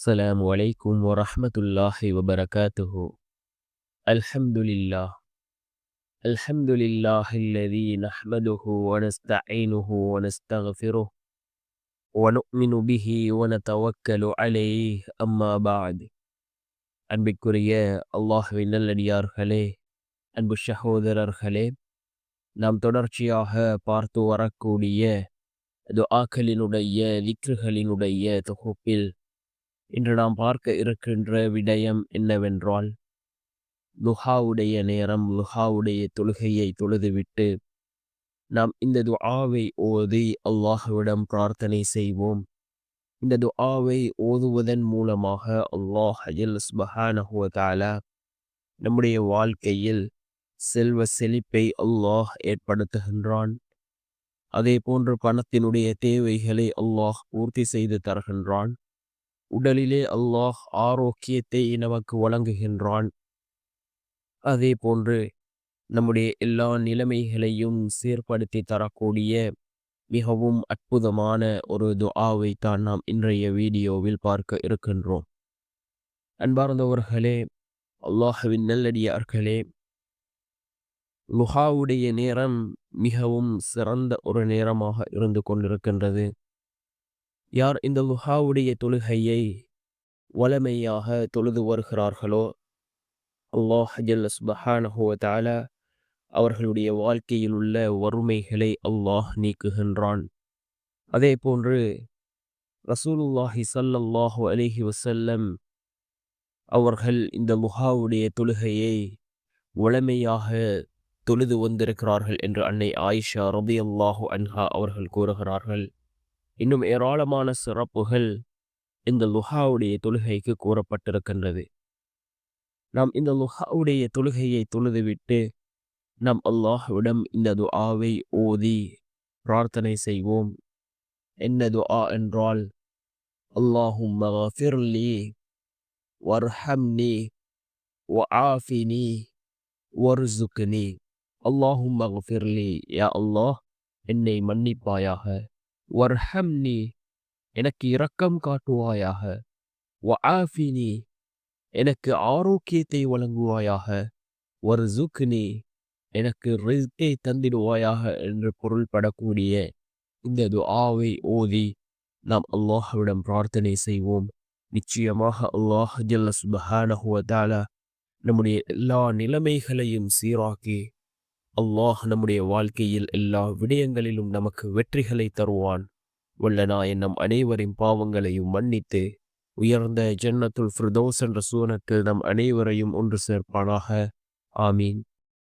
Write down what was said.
السلام عليكم ورحمة الله وبركاته. الحمد لله. الحمد لله الذي نحمده ونستعينه ونستغفره ونؤمن به ونتوكل عليه. أما بعد. அன்பிற்குரிய அல்லாஹ்வின் நல்லடியார்களே, அன்பு சகோதரர்களே, நாம் தொடர்ச்சியாக பார்த்து வரக்கூடிய துஆக்களினுடைய திக்ருகளினுடைய தொகுப்பில் இன்று நாம் பார்க்க இருக்கின்ற விடயம் என்னவென்றால், லுஹாவுடைய நேரம், லுஹாவுடைய தொழுகையை தொழுதுவிட்டு நாம் இந்த துஆவை ஓதி அல்லாஹ்விடம் பிரார்த்தனை செய்வோம். இந்த துஆவை ஓதுவதன் மூலமாக அல்லாஹ் ஜல்ல சுப்ஹானஹு வ தஆலா நம்முடைய வாழ்க்கையில் செல்வ செழிப்பை அல்லாஹ் ஏற்படுத்துகின்றான். அதே போன்று பணத்தினுடைய தேவைகளை அல்லாஹ் பூர்த்தி செய்து தருகின்றான். உடலிலே அல்லாஹ் ஆரோக்கியத்தை நமக்கு வழங்குகின்றான். அதே போன்று நம்முடைய எல்லா நிலைமைகளையும் சீர்படுத்தி தரக்கூடிய மிகவும் அற்புதமான ஒரு துஆவை தான் நாம் இன்றைய வீடியோவில் பார்க்க இருக்கின்றோம். அன்பார்ந்தவர்களே, அல்லாஹ்வின் நல்லடியார்களே, லுஹாவுடைய நேரம் மிகவும் சிறந்த ஒரு நேரமாக இருந்து கொண்டிருக்கின்றது. யார் இந்த லுஹாவுடைய தொழுகையை வளமையாக தொழுது வருகிறார்களோ, அல்லாஹ் ஜல்ல சுப்ஹானஹு வ தஆலா அவர்களுடைய வாழ்க்கையில் உள்ள வறுமைகளை அல்லாஹ் நீக்குகின்றான். அதே போன்று ரசூலுல்லாஹி ஸல்லல்லாஹு அலைஹி வஸல்லம் அவர்கள் இந்த லுஹாவுடைய தொழுகையை வளமையாக தொழுது வந்திருக்கிறார்கள் என்று அன்னை ஆயிஷா ரலியல்லாஹு அன்ஹா அவர்கள் கூறுகிறார்கள். இன்னும் ஏராளமான சிறப்புகள் இந்த லுஹாவுடைய தொழுகைக்கு கூறப்பட்டிருக்கின்றது. நாம் இந்த லுஹாவுடைய தொழுகையை தொழுதுவிட்டு நாம் அல்லாஹ்விடம் இந்த துஆவை ஓதி பிரார்த்தனை செய்வோம். என்ன துஆ என்றால், அல்லாஹும்ம கஃபிர்லி வர்ஹம்னி வஆஃபினி வர்சுக்னி. அல்லாஹும்ம கஃபிர்லி, யா அல்லாஹ் என்னை மன்னிப்பாயாக. வர்ஹம்னி, எனக்கு இரக்கம் காட்டுவாயாக. வஆஃபினி, எனக்கு ஆரோக்கியத்தை வழங்குவாயாக. வர்சுக்னி, எனக்கு ரிஸ்கை தந்திடுவாயாக என்று பொருள்படக்கூடிய இந்த துஆவை ஓதி நாம் அல்லாஹ்விடம் பிரார்த்தனை செய்வோம். நிச்சயமாக அல்லாஹ் ஜல்ல சுப்ஹானஹு வ தஆலா நம்முடைய எல்லா நிலைமைகளையும் சீராக்கி அல்லாஹ் நம்முடைய வாழ்க்கையில் எல்லா விடயங்களிலும் நமக்கு வெற்றிகளை தருவான். வல்லநாயன் நம் அனைவரின் பாவங்களையும் மன்னித்து உயர்ந்த ஜன்னத்துல் ஃபிர்தௌஸ் என்ற சூனத்தில் நம் அனைவரையும் ஒன்று சேர்ப்பானாக. ஆமீன்.